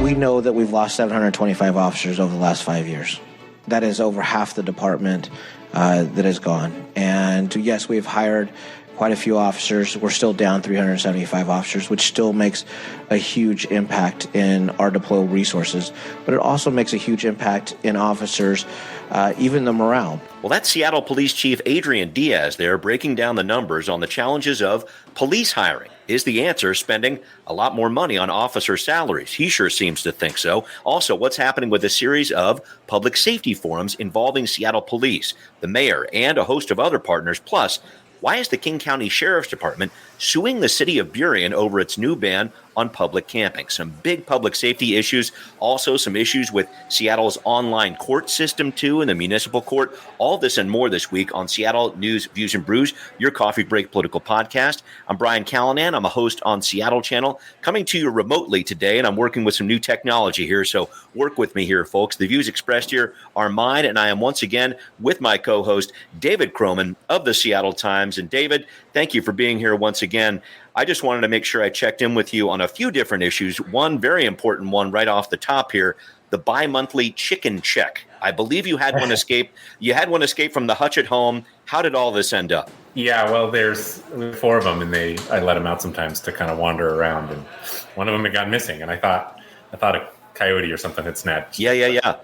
We know that we've lost 725 officers over the last 5 years. That is over half the department that is gone. And yes, we've hired quite a few officers. We're still down 375 officers, which still makes a huge impact in our deployed resources. But it also makes a huge impact in officers, even the morale. Well, that's Seattle Police Chief Adrian Diaz there breaking down the numbers on the challenges of police hiring. Is the answer spending a lot more money on officer salaries? He sure seems to think so. Also, what's happening with a series of public safety forums involving Seattle Police, the mayor, and a host of other partners. Plus, why is the King County Sheriff's Department suing the city of Burien over its new ban on public camping? Some big public safety issues, also some issues with Seattle's online court system, too, and the municipal court. All this and more this week on Seattle News, Views, and Brews, your coffee break political podcast. I'm Brian Callanan. I'm a host on Seattle Channel, coming to you remotely today, and I'm working with some new technology here, so work with me here, folks. The views expressed here are mine, and I am once again with my co-host, David Croman of the Seattle Times. And David, thank you for being here once again. I just wanted to make sure I checked in with you on a few different issues. One very important one right off the top here, the bi-monthly chicken check. I believe you had one escape. You had one escape from the hutch at home. How did all this end up? Yeah, well, there's 4 of them, and I let them out sometimes to kind of wander around, and one of them had gone missing, and I thought a coyote or something had snatched. Yeah.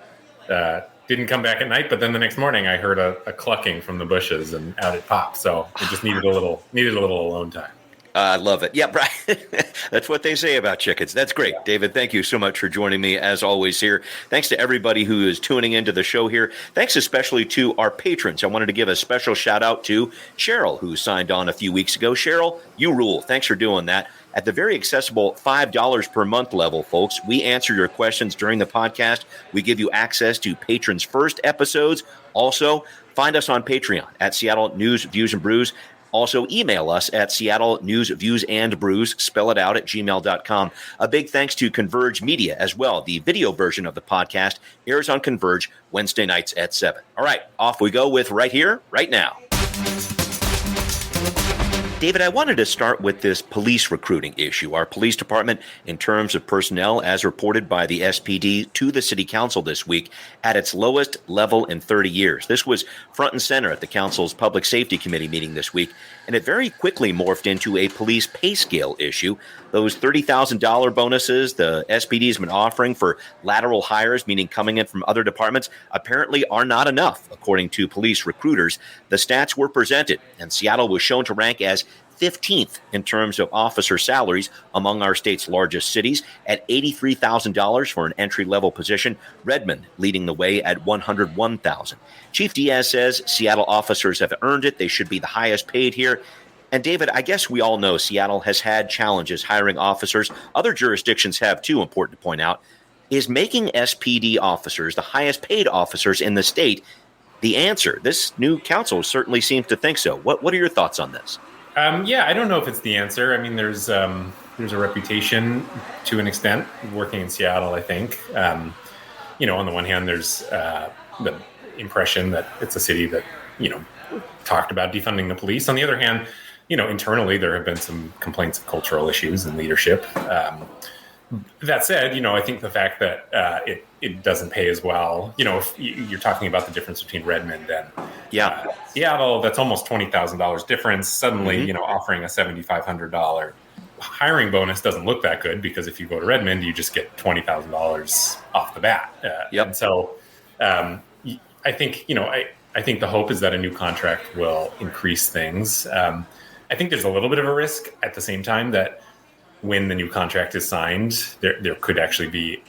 Didn't come back at night, but then the next morning I heard a clucking from the bushes, and out it popped. So it just needed a little alone time. I love it. Yeah, Brian. That's what they say about chickens. That's great. David, thank you so much for joining me as always here. Thanks to everybody who is tuning into the show here. Thanks especially to our patrons. I wanted to give a special shout out to Cheryl, who signed on a few weeks ago. Cheryl, you rule. Thanks for doing that. At the very accessible $5 per month level, folks, we answer your questions during the podcast. We give you access to Patrons First episodes. Also, find us on Patreon at Seattle News, Views, and Brews. Also, email us at Seattle News, Views, and Brews, spell it out at gmail.com. A big thanks to Converge Media as well. The video version of the podcast airs on Converge Wednesday nights at 7. All right, off we go with Right Here, Right Now. David, I wanted to start with this police recruiting issue. Our police department, in terms of personnel, as reported by the SPD to the city council this week, at its lowest level in 30 years. This was front and center at the council's public safety committee meeting this week, and it very quickly morphed into a police pay scale issue. Those $30,000 bonuses the SPD has been offering for lateral hires, meaning coming in from other departments, apparently are not enough, according to police recruiters. The stats were presented, and Seattle was shown to rank as 15th in terms of officer salaries among our state's largest cities at $83,000 for an entry-level position. Redmond leading the way at $101,000. Chief Diaz says Seattle officers have earned it. They should be the highest paid here. And David, I guess we all know Seattle has had challenges hiring officers. Other jurisdictions have too, important to point out. Is making SPD officers the highest paid officers in the state the answer? This new council certainly seems to think so. What are your thoughts on this? Yeah, I don't know if it's the answer. I mean, there's a reputation to an extent working in Seattle, I think. On the one hand, there's the impression that it's a city that, talked about defunding the police. On the other hand, internally, there have been some complaints of cultural issues and leadership. That said, I think the fact that it doesn't pay as well, if you're talking about the difference between Redmond and Seattle, that's almost $20,000 difference. Suddenly, offering a $7,500 hiring bonus doesn't look that good, because if you go to Redmond, you just get $20,000 off the bat. And so I think, I think the hope is that a new contract will increase things. I think there's a little bit of a risk at the same time that when the new contract is signed, there could actually be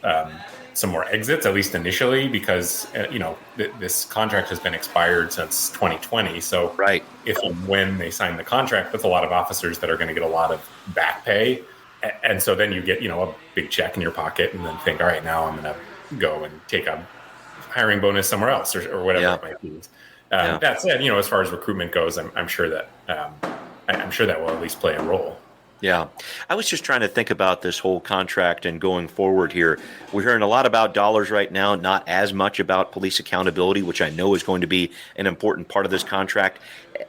some more exits, at least initially, because this contract has been expired since 2020. So if and when they sign the contract with a lot of officers that are going to get a lot of back pay, and so then you get a big check in your pocket, and then think, all right, now I'm going to go and take a hiring bonus somewhere else, or whatever it might be. That said, as far as recruitment goes, I'm sure that will at least play a role. Yeah. I was just trying to think about this whole contract and going forward here. We're hearing a lot about dollars right now, not as much about police accountability, which I know is going to be an important part of this contract.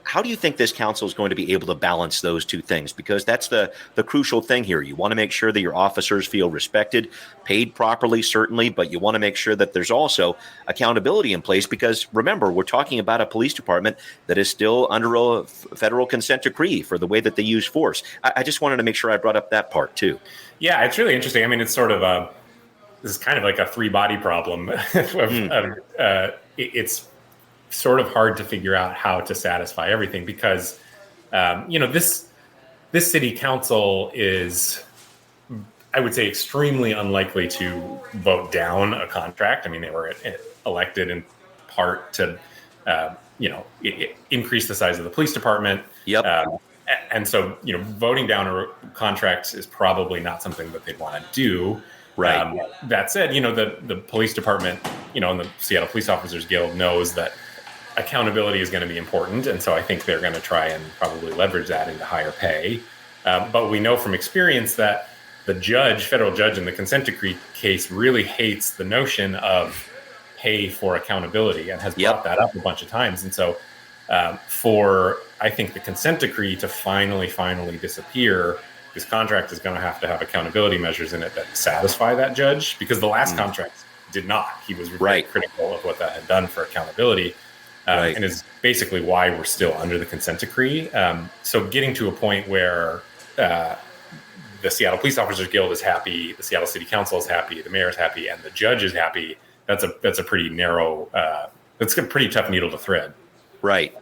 How do you think this council is going to be able to balance those two things? Because that's the crucial thing here. You want to make sure that your officers feel respected, paid properly, certainly, but you want to make sure that there's also accountability in place, because remember, we're talking about a police department that is still under a federal consent decree for the way that they use force. I just wanted to make sure I brought up that part too. Yeah, it's really interesting. I mean, it's sort of this is kind of like a three-body problem. It's sort of hard to figure out how to satisfy everything because, this city council is, I would say, extremely unlikely to vote down a contract. I mean, they were elected in part to, increase the size of the police department. Yep. And so, voting down a contract is probably not something that they'd want to do. Right. That said, the police department, and the Seattle Police Officers Guild knows that accountability is going to be important. And so I think they're going to try and probably leverage that into higher pay. But we know from experience that the federal judge in the consent decree case really hates the notion of pay for accountability and has brought that up a bunch of times. And so for, I think, the consent decree to finally disappear, this contract is going to have accountability measures in it that satisfy that judge, because the last contract did not. He was very critical of what that had done for accountability, and is basically why we're still under the consent decree. So getting to a point where the Seattle Police Officers Guild is happy, the Seattle City Council is happy, the mayor is happy, and the judge is happy, that's a pretty narrow, that's a pretty tough needle to thread. Right.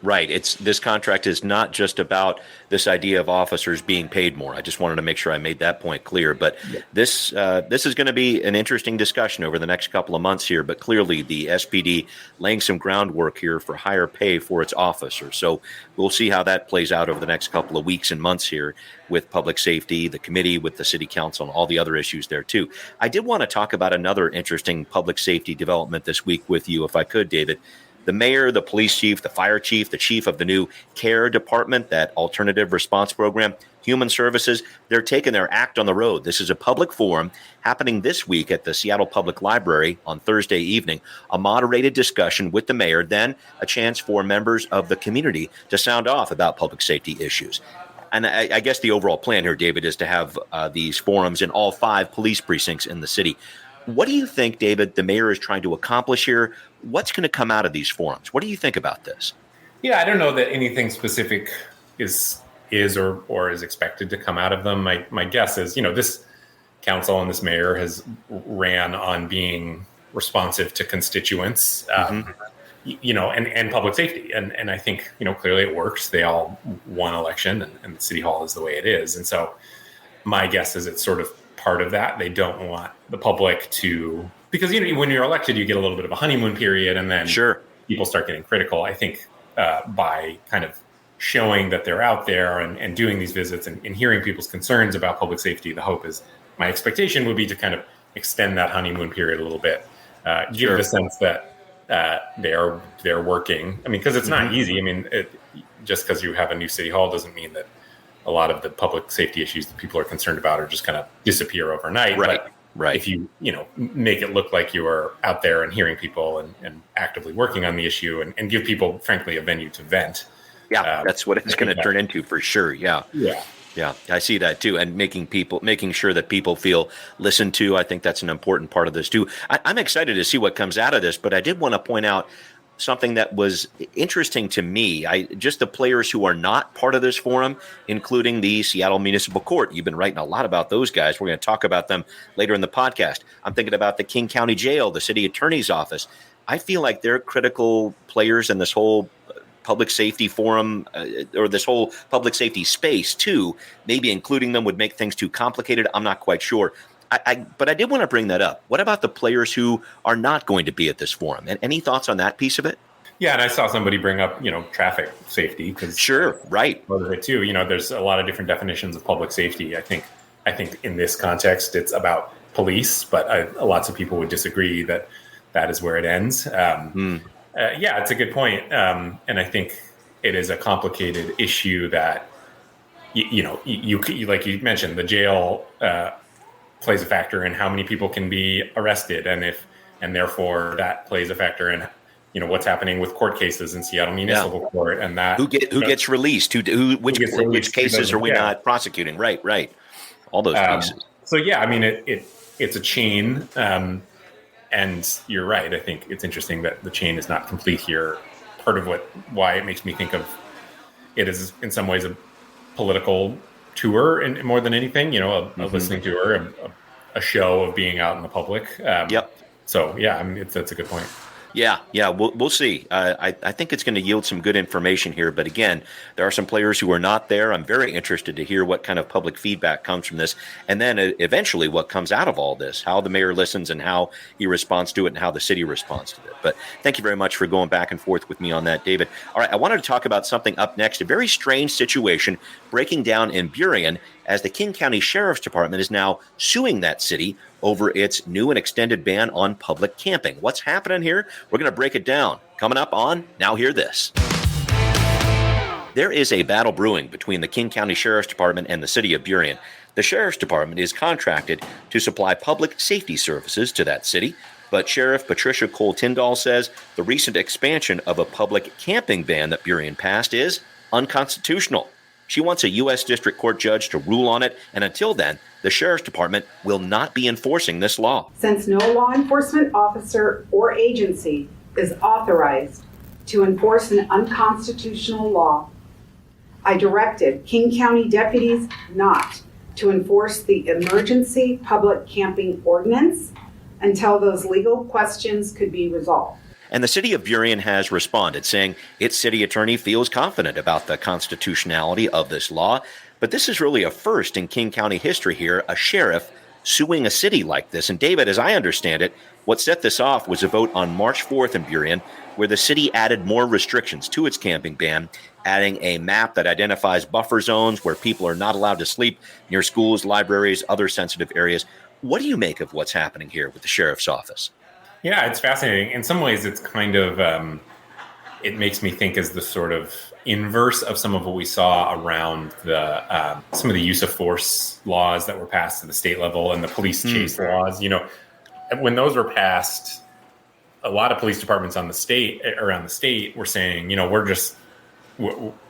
This contract is not just about this idea of officers being paid more. I just wanted to make sure I made that point clear. But this is going to be an interesting discussion over the next couple of months here. But clearly, the SPD laying some groundwork here for higher pay for its officers. So we'll see how that plays out over the next couple of weeks and months here with public safety, the committee, with the city council, and all the other issues there too. I did want to talk about another interesting public safety development this week with you, if I could, David. The mayor, the police chief, the fire chief, the chief of the new CARE department, that alternative response program, human services, they're taking their act on the road. This is a public forum happening this week at the Seattle Public Library on Thursday evening, a moderated discussion with the mayor, then a chance for members of the community to sound off about public safety issues. And I guess the overall plan here, David, is to have these forums in all 5 police precincts in the city. What do you think, David, the mayor is trying to accomplish here? What's going to come out of these forums? What do you think about this? Yeah, I don't know that anything specific is or is expected to come out of them. My guess is, this council and this mayor has ran on being responsive to constituents, and public safety. And I think, clearly it works. They all won election and City Hall is the way it is. And so my guess is it's sort of part of that. They don't want the public to, because when you're elected, you get a little bit of a honeymoon period, and then people start getting critical. I think by kind of showing that they're out there and doing these visits and hearing people's concerns about public safety, the hope is, my expectation would be to kind of extend that honeymoon period a little bit, give the sense that they're working. I mean, because it's not easy. I mean, just because you have a new city hall doesn't mean that a lot of the public safety issues that people are concerned about are just going to disappear overnight. Right. If you make it look like you are out there and hearing people and actively working on the issue and give people, frankly, a venue to vent. Yeah, that's what it's going to turn into for sure. Yeah. I see that too. And making sure that people feel listened to. I think that's an important part of this too. I'm excited to see what comes out of this, but I did want to point out something that was interesting to me. Just the players who are not part of this forum, including the Seattle Municipal Court. You've been writing a lot about those guys. We're going to talk about them later in the podcast. I'm thinking about the King County Jail, the city attorney's office. I feel like they're critical players in this whole public safety forum, or this whole public safety space too. Maybe including them would make things too complicated. I'm not quite sure. But I did want to bring that up. What about the players who are not going to be at this forum? And any thoughts on that piece of it? Yeah, and I saw somebody bring up, traffic safety. Right. Part of it too. There's a lot of different definitions of public safety. I think in this context, it's about police, but lots of people would disagree that is where it ends. Yeah, it's a good point. And I think it is a complicated issue that, you like you mentioned, the jail plays a factor in how many people can be arrested, and therefore that plays a factor in what's happening with court cases in Seattle Municipal Court, and that who gets released, which cases are we not prosecuting? Right. All those pieces. So yeah, I mean, it's a chain, and you're right. I think it's interesting that the chain is not complete here. Part of why it makes me think of it as in some ways a political tour, and more than anything, a listening tour, a show of being out in the public. So yeah, I mean, that's a good point. Yeah, we'll see. I think it's going to yield some good information here. But again, there are some players who are not there. I'm very interested to hear what kind of public feedback comes from this, and then eventually what comes out of all this, how the mayor listens and how he responds to it and how the city responds to it. But thank you very much for going back and forth with me on that, David. All right, I wanted to talk about something up next, a very strange situation breaking down in Burien as the King County Sheriff's Department is now suing that city over its new and extended ban on public camping. What's happening here? We're going to break it down. Coming up on Now Hear This. There is a battle brewing between the King County Sheriff's Department and the city of Burien. The Sheriff's Department is contracted to supply public safety services to that city, but Sheriff Patricia Cole Tyndall says the recent expansion of a public camping ban that Burien passed is unconstitutional. She wants a U.S. District Court judge to rule on it, and until then, the Sheriff's Department will not be enforcing this law. Since no law enforcement officer or agency is authorized to enforce an unconstitutional law, I directed King County deputies not to enforce the emergency public camping ordinance until those legal questions could be resolved. And the city of Burien has responded, saying its city attorney feels confident about the constitutionality of this law. But this is really a first in King County history here, a sheriff suing a city like this. And David, as I understand it, what set this off was a vote on March 4th in Burien, where the city added more restrictions to its camping ban, adding a map that identifies buffer zones where people are not allowed to sleep near schools, libraries, other sensitive areas. What do you make of what's happening here with the sheriff's office? Yeah, it's fascinating. In some ways, it's kind of, it makes me think as the sort of inverse of some of what we saw around the some of the use of force laws that were passed at the state level and the police chase laws. When those were passed, a lot of police departments around the state were saying, we're just,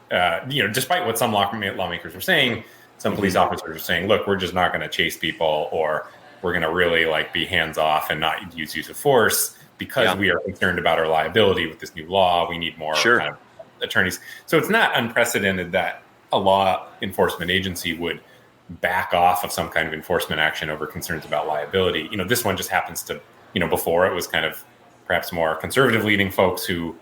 despite what some lawmakers were saying, some police officers were saying, look, we're just not going to chase people, or we're going to really be hands off and not use of force because we are concerned about our liability with this new law. We need more kind of attorneys. So it's not unprecedented that a law enforcement agency would back off of some kind of enforcement action over concerns about liability. This one just happens to, before it was kind of perhaps more conservative leading folks who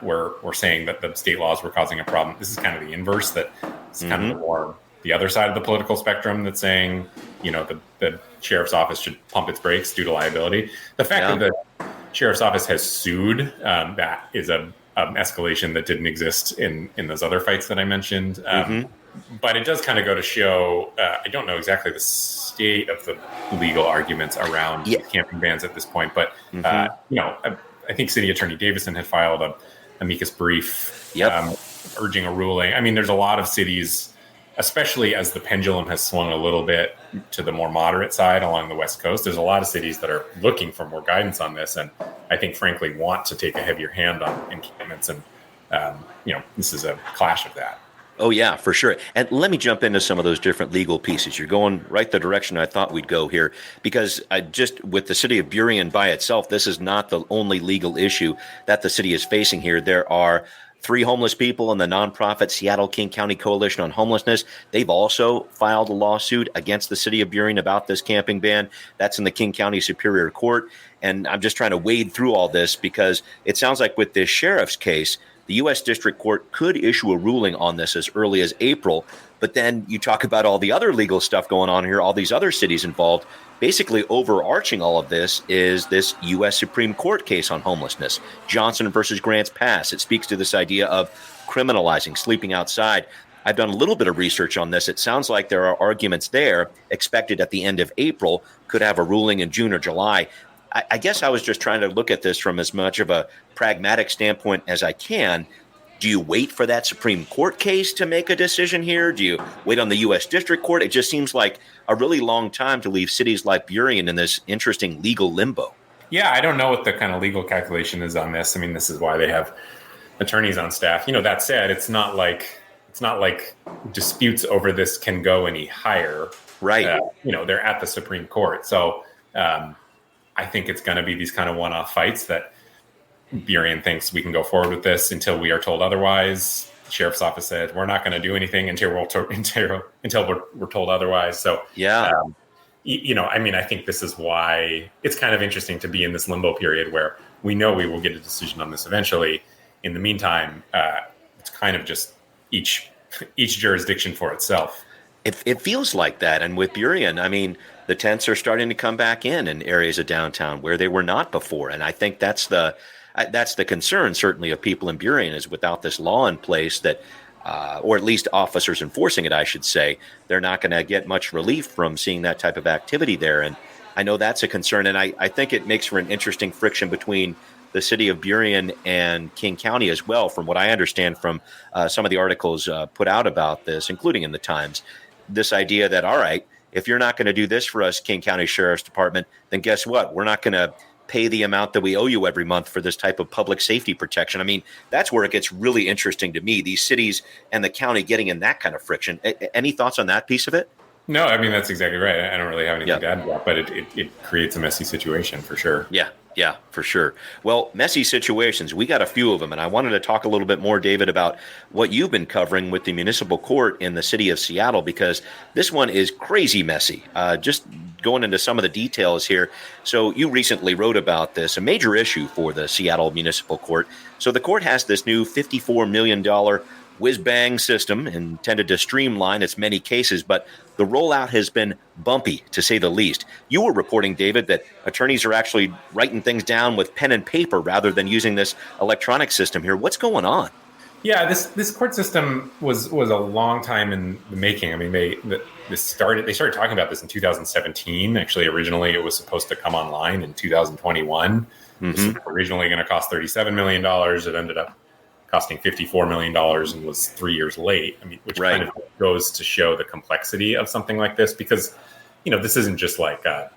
were saying that the state laws were causing a problem. This is kind of the inverse, that it's kind of more the other side of the political spectrum that's saying, the sheriff's office should pump its brakes due to liability. The fact that the sheriff's office has sued, that is an escalation that didn't exist in those other fights that I mentioned. But it does kind of go to show, I don't know exactly the state of the legal arguments around camping bans at this point, but, I think City Attorney Davison had filed a amicus brief urging a ruling. I mean, there's a lot of cities, especially as the pendulum has swung a little bit to the more moderate side along the West Coast. There's a lot of cities that are looking for more guidance on this, and I think, frankly, want to take a heavier hand on encampments. And, this is a clash of that. Oh, yeah, for sure. And let me jump into some of those different legal pieces. You're going right the direction I thought we'd go here, because with the city of Burien by itself, this is not the only legal issue that the city is facing here. There are 3 homeless people in the nonprofit Seattle King County Coalition on Homelessness. They've also filed a lawsuit against the city of Burien about this camping ban. That's in the King County Superior Court. And I'm just trying to wade through all this because it sounds like with this sheriff's case, the U.S. District Court could issue a ruling on this as early as April. But then you talk about all the other legal stuff going on here, all these other cities involved. Basically, overarching all of this is this U.S. Supreme Court case on homelessness, Johnson versus Grants Pass. It speaks to this idea of criminalizing sleeping outside. I've done a little bit of research on this. It sounds like there are arguments there expected at the end of April, could have a ruling in June or July. I guess I was just trying to look at this from as much of a pragmatic standpoint as I can. Do you wait for that Supreme Court case to make a decision here? Do you wait on the U.S. District Court? It just seems like a really long time to leave cities like Burien in this interesting legal limbo. Yeah, I don't know what the kind of legal calculation is on this. I mean, this is why they have attorneys on staff. That said, it's not like disputes over this can go any higher. Right. They're at the Supreme Court. So I think it's going to be these kind of one-off fights that Burien thinks we can go forward with this until we are told otherwise. The sheriff's office said we're not going to do anything until we're told otherwise. So yeah. I think this is why it's kind of interesting to be in this limbo period where we know we will get a decision on this eventually. In the meantime, it's kind of just each jurisdiction for itself. It feels like that. And with Burien, I mean, the tents are starting to come back in areas of downtown where they were not before. And I think that's the concern, certainly, of people in Burien, is without this law in place that, or at least officers enforcing it, I should say, they're not going to get much relief from seeing that type of activity there. And I know that's a concern. And I think it makes for an interesting friction between the city of Burien and King County as well, from what I understand from some of the articles put out about this, including in the Times. This idea that, all right, if you're not going to do this for us, King County Sheriff's Department, then guess what? We're not going to pay the amount that we owe you every month for this type of public safety protection. I mean, that's where it gets really interesting to me, these cities and the county getting in that kind of friction. Any thoughts on that piece of it? No, I mean, that's exactly right. I don't really have anything to add to that, but it creates a messy situation for sure. Yeah, for sure. Well, messy situations, we got a few of them, and I wanted to talk a little bit more, David, about what you've been covering with the municipal court in the city of Seattle, because this one is crazy messy. Just going into some of the details here. So you recently wrote about this, a major issue for the Seattle Municipal Court. So the court has this new $54 million whiz-bang system intended to streamline its many cases, but the rollout has been bumpy, to say the least. You were reporting, David, that attorneys are actually writing things down with pen and paper rather than using this electronic system here. What's going on? Yeah, this court system was a long time in the making. I mean, they started talking about this in 2017. Actually, originally it was supposed to come online in 2021. Mm-hmm. This was originally going to cost $37 million. It ended up costing $54 million and was 3 years late. I mean, which kind of goes to show the complexity of something like this, because, this isn't just like a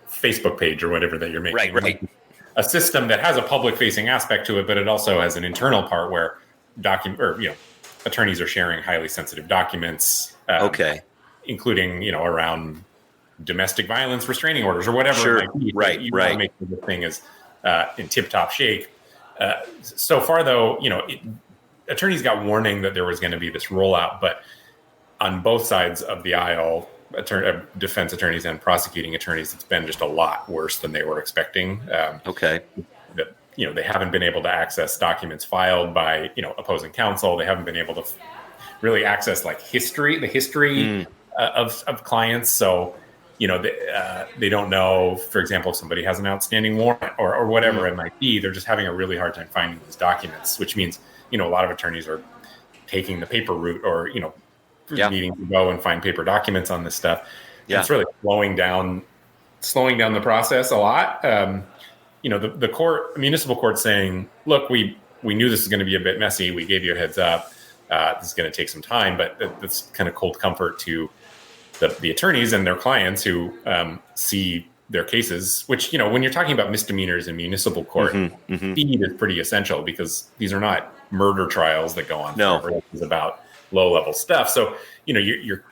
Facebook page or whatever that you're making. Right. A system that has a public facing aspect to it, but it also has an internal part where attorneys are sharing highly sensitive documents. Including, around domestic violence restraining orders or whatever it might be. Right. You want to make sure the thing is in tip-top shape. So far, though, attorneys got warning that there was going to be this rollout, but on both sides of the aisle, defense attorneys and prosecuting attorneys, it's been just a lot worse than they were expecting. They haven't been able to access documents filed by, opposing counsel. They haven't been able to really access the history of clients. So, they don't know, for example, if somebody has an outstanding warrant or whatever it might be. They're just having a really hard time finding these documents, which means, a lot of attorneys are taking the paper route or, needing to go and find paper documents on this stuff. Yeah. It's really slowing down the process a lot. The municipal court saying, look, we knew this was going to be a bit messy. We gave you a heads up. This is going to take some time, but that's kind of cold comfort to the attorneys and their clients who see their cases, which, when you're talking about misdemeanors in municipal court, speed is pretty essential, because these are not murder trials that go on forever. This is about low-level stuff. So, you're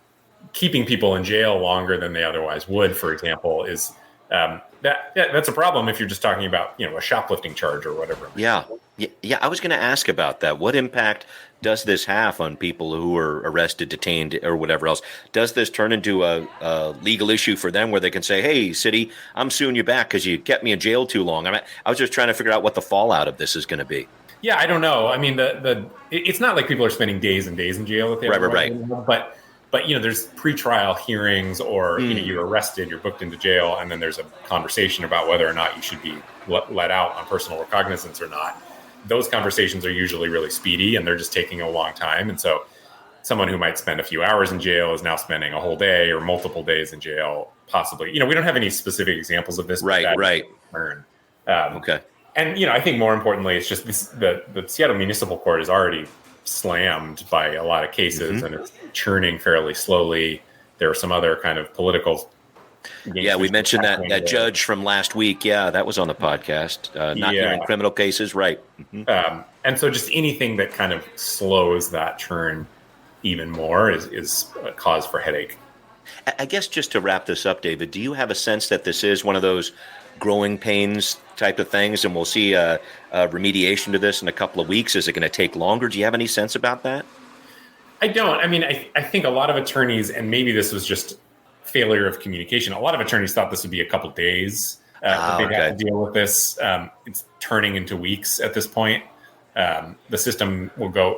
keeping people in jail longer than they otherwise would, for example, is that's a problem if you're just talking about, a shoplifting charge or whatever. Yeah. I was going to ask about that. What impact does this have on people who are arrested, detained, or whatever else? Does this turn into a legal issue for them where they can say, hey, city, I'm suing you back because you kept me in jail too long? I was just trying to figure out what the fallout of this is going to be. Yeah, I don't know. I mean, it's not like people are spending days and days in jail. Right. But there's pretrial hearings, or you're arrested, you're booked into jail, and then there's a conversation about whether or not you should be let out on personal recognizance or not. Those conversations are usually really speedy, and they're just taking a long time. And so someone who might spend a few hours in jail is now spending a whole day or multiple days in jail, possibly. We don't have any specific examples of this. Right. Okay. And, I think more importantly, it's just the Seattle Municipal Court is already slammed by a lot of cases, and it's churning fairly slowly. There are some other kind of political Yeah, we mentioned that judge from last week. Yeah, that was on the podcast. Not hearing criminal cases, right? Mm-hmm. And so just anything that kind of slows that turn even more is a cause for headache. I guess just to wrap this up, David, do you have a sense that this is one of those growing pains type of things, and we'll see a remediation to this in a couple of weeks? Is it going to take longer? Do you have any sense about that? I don't. I mean, I think a lot of attorneys, and maybe this was just failure of communication, a lot of attorneys thought this would be a couple days that they'd have to deal with this. It's turning into weeks at this point. The system will go,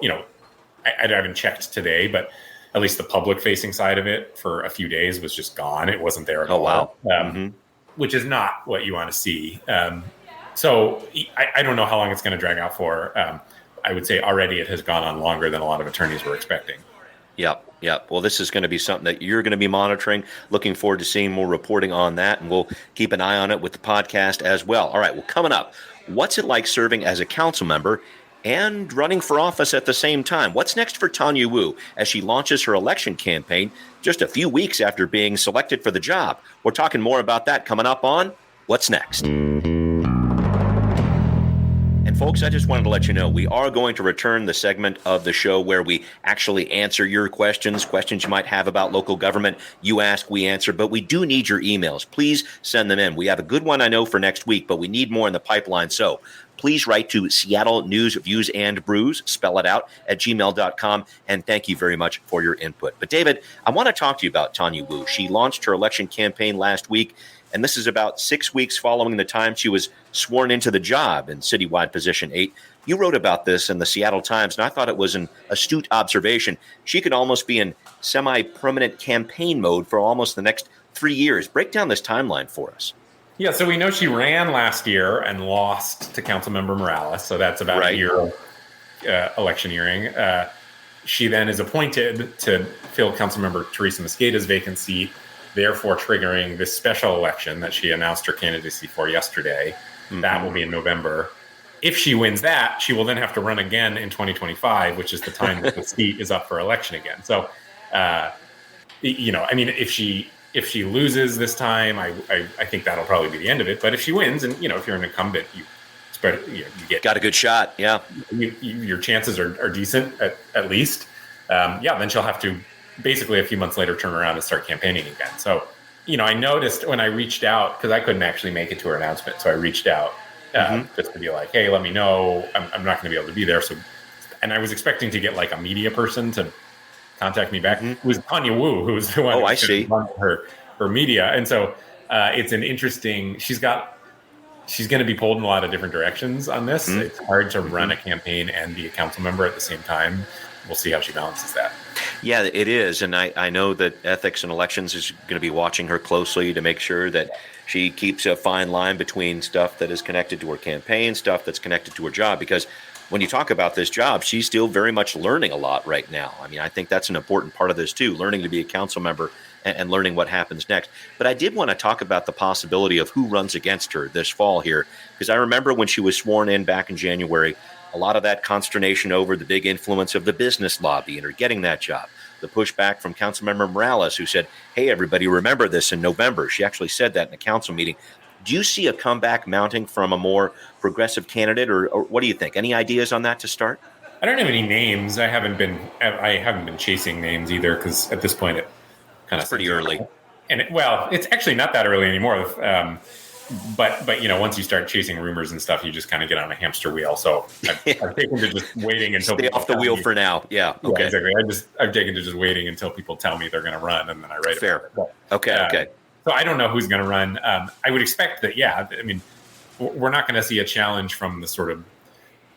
I haven't checked today, but at least the public-facing side of it for a few days was just gone. It wasn't there at all. Wow. Which is not what you want to see. So I don't know how long it's going to drag out for. I would say already it has gone on longer than a lot of attorneys were expecting. Yep. Well, this is going to be something that you're going to be monitoring. Looking forward to seeing more reporting on that, and we'll keep an eye on it with the podcast as well. All right, well, coming up, what's it like serving as a council member and running for office at the same time? What's next for Tanya Wu as she launches her election campaign just a few weeks after being selected for the job? We're talking more about that coming up on What's Next. And folks, I just wanted to let you know we are going to return the segment of the show where we actually answer your questions you might have about local government. You ask, we answer, but we do need your emails. Please send them in. We have a good one, I know, for next week, but we need more in the pipeline. So please write to Seattle News, Views, and Brews, spell it out, at gmail.com. And thank you very much for your input. But David, I want to talk to you about Tanya Wu. She launched her election campaign last week, and this is about 6 weeks following the time she was sworn into the job in citywide position 8. You wrote about this in the Seattle Times, and I thought it was an astute observation. She could almost be in semi-permanent campaign mode for almost the next 3 years. Break down this timeline for us. Yeah, so we know she ran last year and lost to Councilmember Morales, so that's about a year of electioneering. She then is appointed to fill Councilmember Teresa Mosqueda's vacant seat, therefore triggering this special election that she announced her candidacy for yesterday. Mm-hmm. That will be in November. If she wins that, she will then have to run again in 2025, which is the time that the seat is up for election again. So, if she loses this time, I think that'll probably be the end of it. But if she wins, and if you're an incumbent, you got a good shot. Yeah, your chances are decent at least. Then she'll have to basically a few months later turn around and start campaigning again. So, I noticed when I reached out, because I couldn't actually make it to her announcement, so I reached out just to be like, hey, let me know. I'm not going to be able to be there. So, and I was expecting to get like a media person to contact me back. It was Tanya Wu, who was the one who run her media. And so it's an interesting, she's going to be pulled in a lot of different directions on this. Mm-hmm. It's hard to run a campaign and be a council member at the same time. We'll see how she balances that. Yeah, it is. And I know that Ethics and Elections is going to be watching her closely to make sure that she keeps a fine line between stuff that is connected to her campaign, stuff that's connected to her job. Because when you talk about this job, she's still very much learning a lot right now. I mean, I think that's an important part of this too, learning to be a council member and learning what happens next. But I did want to talk about the possibility of who runs against her this fall here, because I remember when she was sworn in back in January, a lot of that consternation over the big influence of the business lobby and her getting that job. The pushback from Councilmember Morales, who said, hey, everybody, remember this in November. She actually said that in a council meeting. Do you see a comeback mounting from a more progressive candidate, or what do you think? Any ideas on that to start? I don't have any names. I haven't been chasing names either, because at this point it kind of pretty early. And it's actually not that early anymore. But once you start chasing rumors and stuff, you just kind of get on a hamster wheel. So I've taken to just waiting until stay off the wheel for now. Yeah. Okay. Yeah, exactly. I've taken to just waiting until people tell me they're going to run, and then I write Fair. about it. But, okay. So I don't know who's going to run. I would expect that. Yeah. I mean, we're not going to see a challenge from the sort of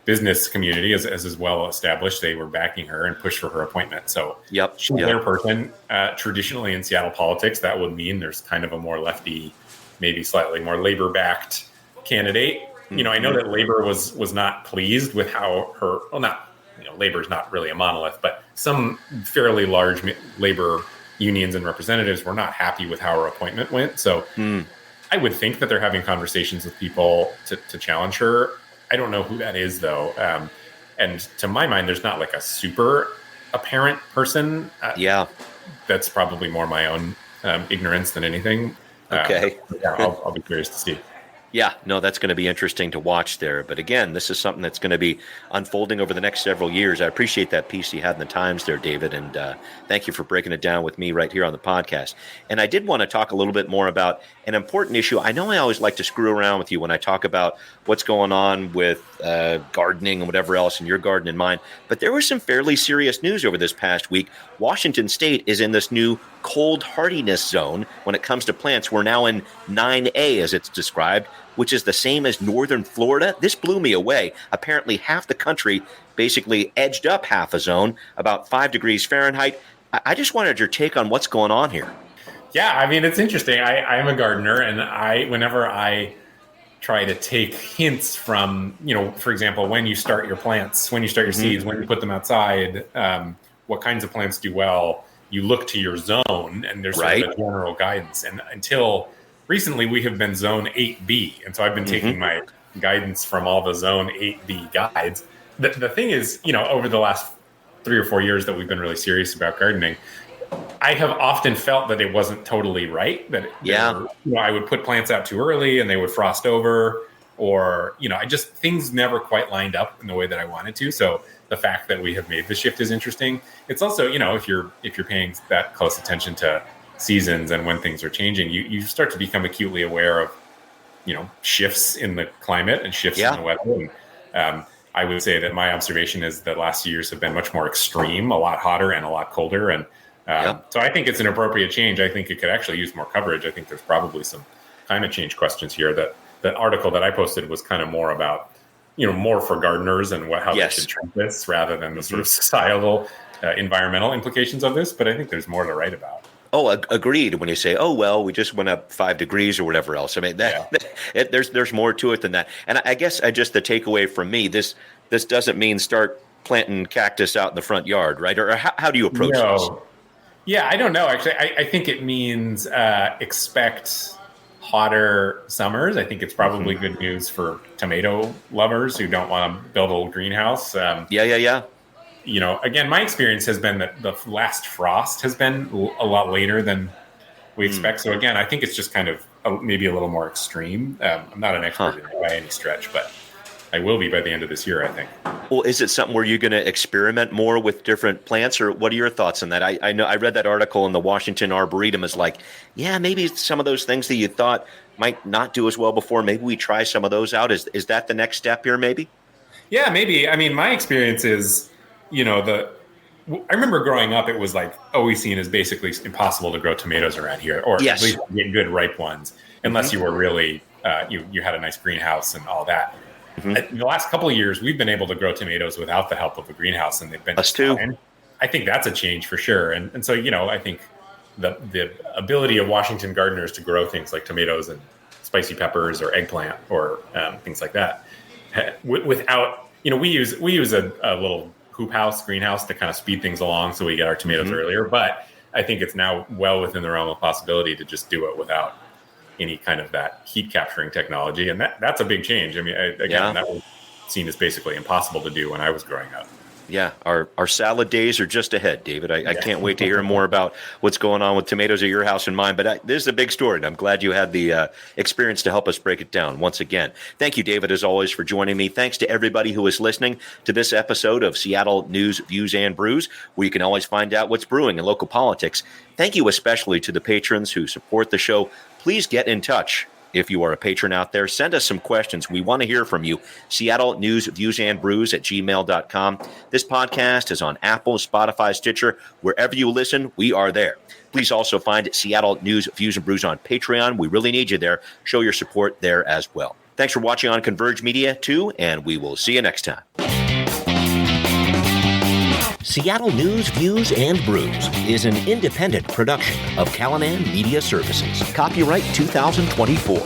business community as is well established. They were backing her and pushed for her appointment. So she's their person. Traditionally in Seattle politics, that would mean there's kind of a more lefty, maybe slightly more labor-backed candidate. Mm-hmm. I know that labor was not pleased with how labor is not really a monolith, but some fairly large labor unions and representatives were not happy with how her appointment went. So I would think that they're having conversations with people to challenge her. I don't know who that is, though. And to my mind, there's not like a super apparent person. That's probably more my own ignorance than anything. Okay. Yeah, I'll be curious to see. Yeah, no, that's going to be interesting to watch there. But again, this is something that's going to be unfolding over the next several years. I appreciate that piece you had in the Times there, David, and thank you for breaking it down with me right here on the podcast. And I did want to talk a little bit more about an important issue. I know I always like to screw around with you when I talk about what's going on with gardening and whatever else in your garden and mine, but there was some fairly serious news over this past week. Washington State is in this new cold hardiness zone when it comes to plants. We're now in 9A, as it's described, which is the same as northern Florida. This blew me away. Apparently, half the country basically edged up half a zone, about 5 degrees Fahrenheit. I just wanted your take on what's going on here. Yeah, I mean, it's interesting. I'm a gardener, and whenever I try to take hints from, for example, when you start your plants, when you start your seeds, when you put them outside, what kinds of plants do well, you look to your zone, and there's sort of a general guidance. And until recently, we have been zone 8B. And so I've been taking my guidance from all the zone 8B guides. The thing is, over the last 3 or 4 years that we've been really serious about gardening, I have often felt that it wasn't totally right. That I would put plants out too early and they would frost over, or, things never quite lined up in the way that I wanted to. So the fact that we have made the shift is interesting. It's also, if you're paying that close attention to seasons and when things are changing, you start to become acutely aware of, shifts in the climate and shifts in the weather. And I would say that my observation is that last years have been much more extreme, a lot hotter and a lot colder. And so I think it's an appropriate change. I think it could actually use more coverage. I think there's probably some climate change questions here. That article that I posted was kind of more about, more for gardeners and how they should treat this rather than the sort of societal, environmental implications of this. But I think there's more to write about. Oh, agreed. When you say, "Oh well, we just went up 5 degrees" or whatever else, I mean, there's more to it than that. And I guess the takeaway from me, this doesn't mean start planting cactus out in the front yard, right? Or how do you approach this? Yeah, I don't know. Actually, I think it means expect hotter summers. I think it's probably good news for tomato lovers who don't want to build a little greenhouse. Again, my experience has been that the last frost has been a lot later than we expect. So again, I think it's just kind of maybe a little more extreme. I'm not an expert in it by any stretch, but I will be by the end of this year, I think. Well, is it something where you're going to experiment more with different plants, or what are your thoughts on that? I know I read that article in the Washington Arboretum is like, maybe some of those things that you thought might not do as well before, maybe we try some of those out. Is that the next step here, maybe? Yeah, maybe. I mean, my experience is, I remember growing up, it was like always seen as basically impossible to grow tomatoes around here, or at least get good ripe ones, unless you were really, you had a nice greenhouse and all that. In the last couple of years, we've been able to grow tomatoes without the help of a greenhouse, and they've been us too. I think that's a change for sure. And so, I think the ability of Washington gardeners to grow things like tomatoes and spicy peppers or eggplant or things like that, without, we use a little hoop house, greenhouse to kind of speed things along so we get our tomatoes earlier. But I think it's now well within the realm of possibility to just do it without any kind of that heat capturing technology. And that's a big change. I mean, that was seen as basically impossible to do when I was growing up. Yeah, our salad days are just ahead, David. I can't wait to hear more about what's going on with tomatoes at your house and mine. But this is a big story, and I'm glad you had the experience to help us break it down once again. Thank you, David, as always, for joining me. Thanks to everybody who is listening to this episode of Seattle News, Views, and Brews, where you can always find out what's brewing in local politics. Thank you especially to the patrons who support the show. Please get in touch. If you are a patron out there, send us some questions. We want to hear from you. Seattle News, Views, and Brews at gmail.com. This podcast is on Apple, Spotify, Stitcher. Wherever you listen, we are there. Please also find Seattle News, Views, and Brews on Patreon. We really need you there. Show your support there as well. Thanks for watching on Converge Media, too, and we will see you next time. Seattle News, Views, and Brews is an independent production of Callanan Media Services. Copyright 2024.